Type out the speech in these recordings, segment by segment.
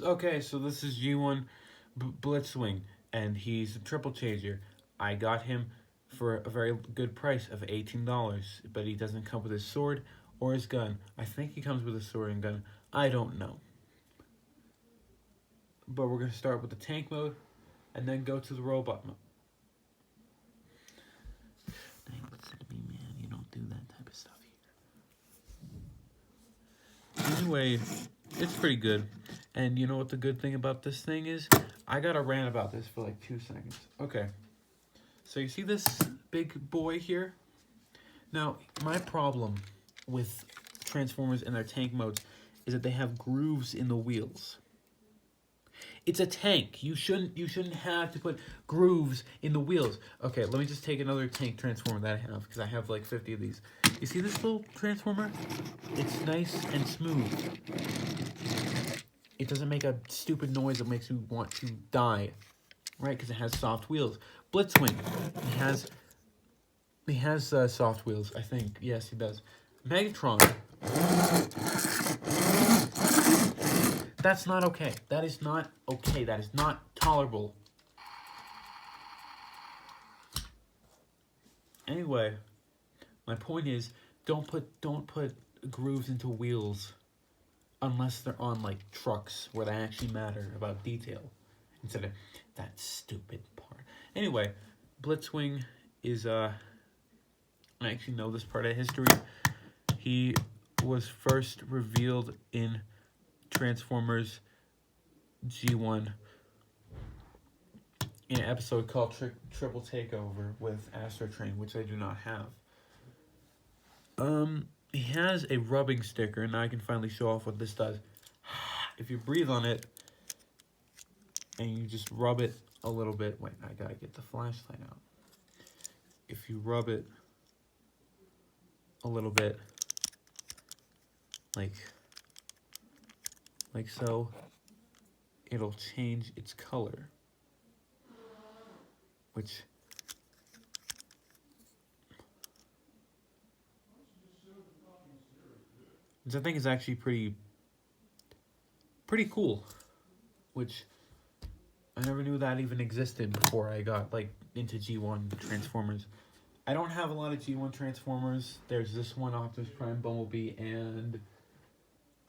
Okay, so this is G1 blitzwing, and he's a triple changer. I got him for a very good price of $18, but he doesn't come with his sword or his gun. I think he comes with a sword and gun. I don't know. But we're going to start with the tank mode and then go to the robot mode. Dang, listen to me, man. You don't do that type of stuff here. Anyway, it's pretty good. And you know what the good thing about this thing is? I got to rant about this for like 2 seconds. Okay. So you see this big boy here? Now, my problem with Transformers and their tank modes is that they have grooves in the wheels. It's a tank. You shouldn't have to put grooves in the wheels. Okay, let me just take another tank transformer that I have, because I have like 50 of these. You see this little transformer? It's nice and smooth. It doesn't make a stupid noise that makes you want to die, right? Because it has soft wheels. Blitzwing, he has soft wheels, I think. Yes, he does. Megatron. That's not okay. That is not okay. That is not tolerable. Anyway, my point is, don't put grooves into wheels unless they're on like trucks where they actually matter about detail instead of that stupid part. Anyway, Blitzwing is I actually know this part of history. He was first revealed in Transformers G1 in an episode called Triple Takeover with Astro Train, which I do not have. He has a rubbing sticker, and now I can finally show off what this does. If you breathe on it, and you just rub it a little bit. Wait, I gotta get the flashlight out. If you rub it a little bit, like so, it'll change its color, which I think is actually pretty cool, which I never knew that even existed before I got like into G1 Transformers. I don't have a lot of G1 Transformers. There's this one, Optimus Prime, Bumblebee, and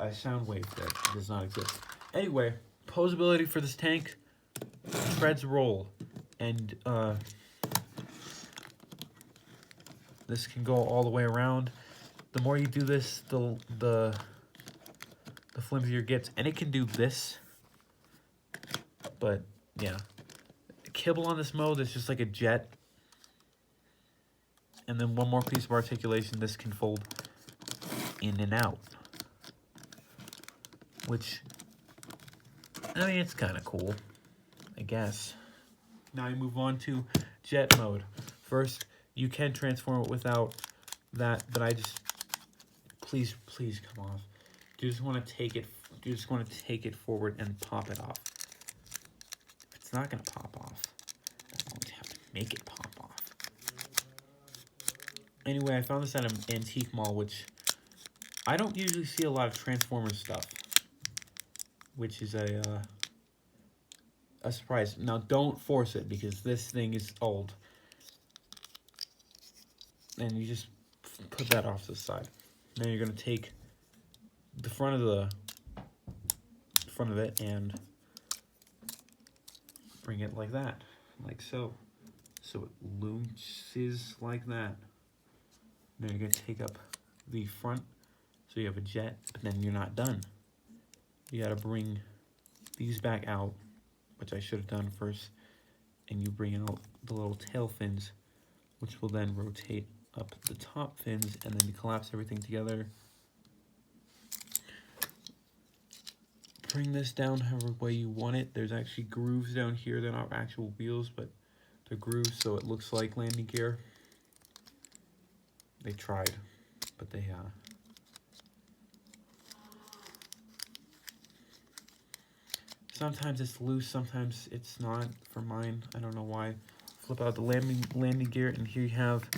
a Soundwave that does not exist. Anyway, posability for this tank, treads roll, and this can go all the way around. The more you do this, the flimsier it gets, and it can do this. But yeah, kibble on this mode is just like a jet, and then one more piece of articulation. This can fold in and out, which, I mean, it's kind of cool, I guess. Now you move on to jet mode. First, you can transform it without that, but I just, please come off. Do you just want to take it forward and pop it off? If it's not gonna pop off, then I'm going to have to make it pop off. Anyway, I found this at an antique mall, which I don't usually see a lot of Transformers stuff, which is a surprise. Now, don't force it, because this thing is old. And you just put that off to the side. Now you're going to take the front of it and bring it like that, like so. So it launches like that. Now you're going to take up the front, so you have a jet, but then you're not done. You got to bring these back out, which I should have done first, and you bring out the little tail fins, which will then rotate up the top fins, and then you collapse everything together. Bring this down however way you want it. There's actually grooves down here. They're not actual wheels, but they're grooves, so it looks like landing gear. They tried, but they sometimes it's loose, sometimes it's not. For mine, I don't know why. Flip out the landing gear, and here you have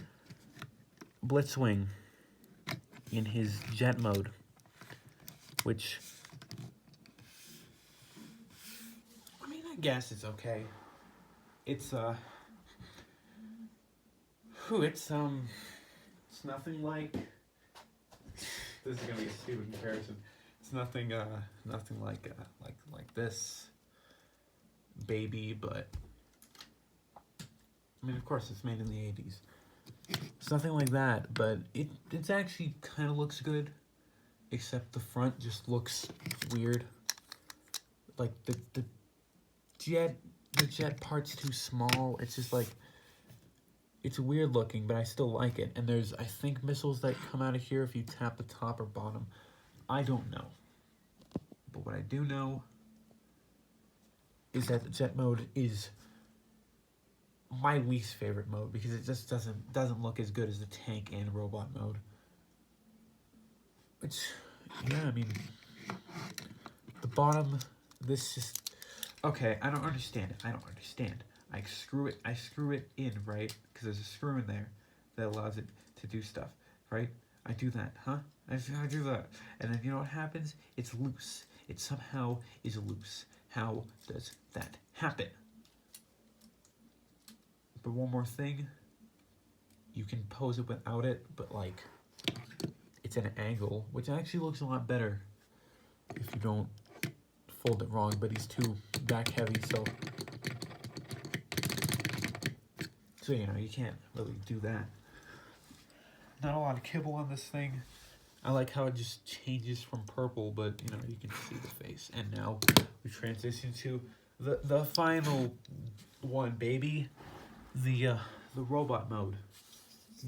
Blitzwing in his jet mode, which guess it's okay. It's it's nothing like. This is gonna be a stupid comparison. It's nothing like this baby, but I mean, of course, it's made in the '80s. It's nothing like that, but it's actually kind of looks good, except the front just looks weird. Like the jet part's too small. It's just like, it's weird looking, but I still like it. And there's, I think, missiles that come out of here if you tap the top or bottom. I don't know. But what I do know is that the jet mode is my least favorite mode, because it just doesn't look as good as the tank and robot mode. Which, yeah, I mean, the bottom, this just, okay, I don't understand it. I don't understand. I screw it in, right? Because there's a screw in there that allows it to do stuff, right? I do that, huh? I do that. And then you know what happens? It's loose. It somehow is loose. How does that happen? But one more thing. You can pose it without it, but like, it's at an angle, which actually looks a lot better if you don't fold it wrong, but he's too back heavy, so you know, you can't really do that. Not a lot of kibble on this thing. I like how it just changes from purple, but you know, you can see the face. And now we transition to the final one, baby. The robot mode.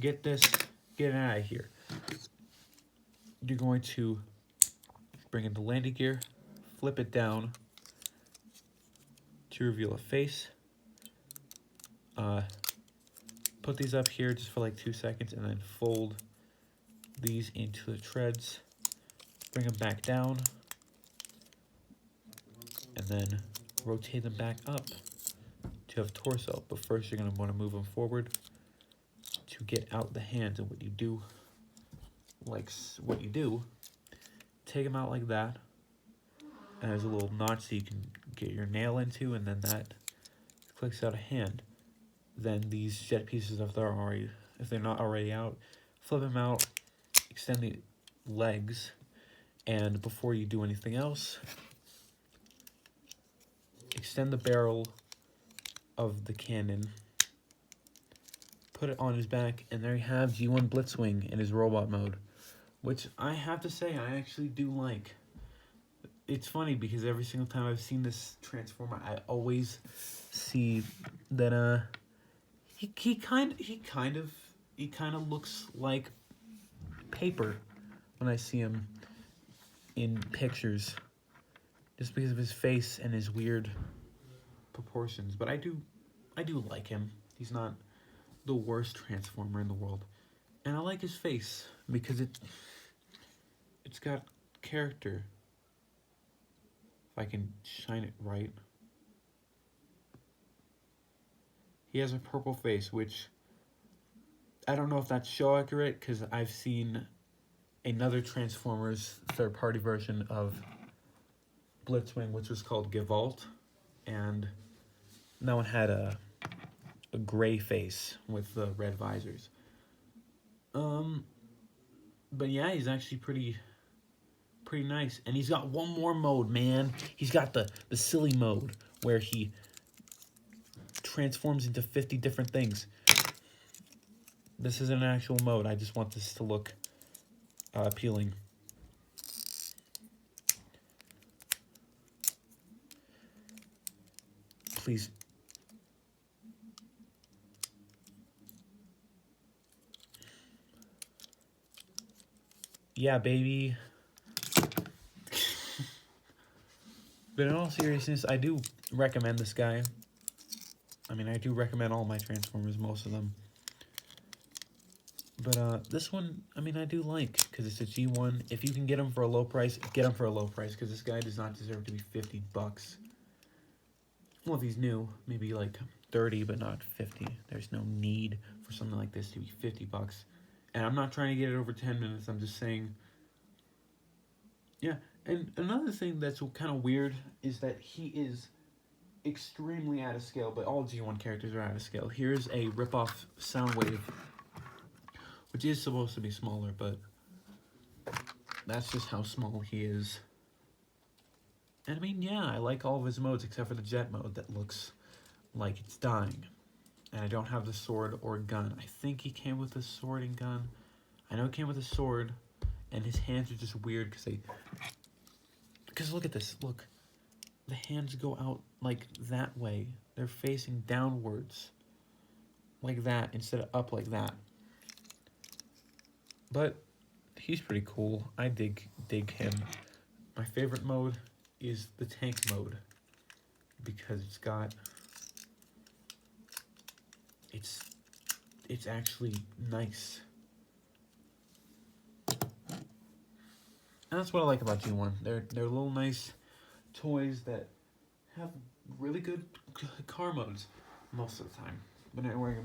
Get it out of here. You're going to bring in the landing gear, flip it down to reveal a face. Put these up here just for like 2 seconds, and then fold these into the treads. Bring them back down, and then rotate them back up to have torso. But first, you're going to want to move them forward to get out the hands. And what you do, take them out like that. And there's a little notch so you can get your nail into, and then that clicks out a hand. Then these jet pieces, if they're not already out, flip them out, extend the legs, and before you do anything else, extend the barrel of the cannon, put it on his back, and there you have G1 Blitzwing in his robot mode, which I have to say I actually do like. It's funny because every single time I've seen this Transformer, I always see that he kind of looks like paper when I see him in pictures, just because of his face and his weird proportions. But I do like him. He's not the worst Transformer in the world, and I like his face because it's got character. If I can shine it right. He has a purple face, which I don't know if that's show accurate, because I've seen another Transformers third-party version of Blitzwing, which was called Gewalt, and that one had a gray face with the red visors. But yeah, he's actually pretty nice, and he's got one more mode, man. He's got the silly mode where he transforms into 50 different things. This is an actual mode. I just want this to look appealing. Please. Yeah, baby. But in all seriousness, I do recommend this guy. I mean, I do recommend all my Transformers, most of them. But this one, I mean, I do like, because it's a G1. If you can get him for a low price, get him for a low price, because this guy does not deserve to be $50. Well, if he's new, maybe like 30, but not 50. There's no need for something like this to be $50. And I'm not trying to get it over 10 minutes. I'm just saying, yeah. And another thing that's kind of weird is that he is extremely out of scale, but all G1 characters are out of scale. Here's a ripoff Soundwave, which is supposed to be smaller, but that's just how small he is. And I mean, yeah, I like all of his modes except for the jet mode that looks like it's dying. And I don't have the sword or gun. I think he came with a sword and gun. I know he came with a sword, and his hands are just weird because look at this, look. The hands go out like that way. They're facing downwards like that instead of up like that. But he's pretty cool. I dig him. My favorite mode is the tank mode because it's actually nice. And that's what I like about G1. They're little nice toys that have really good car modes most of the time. But anyway,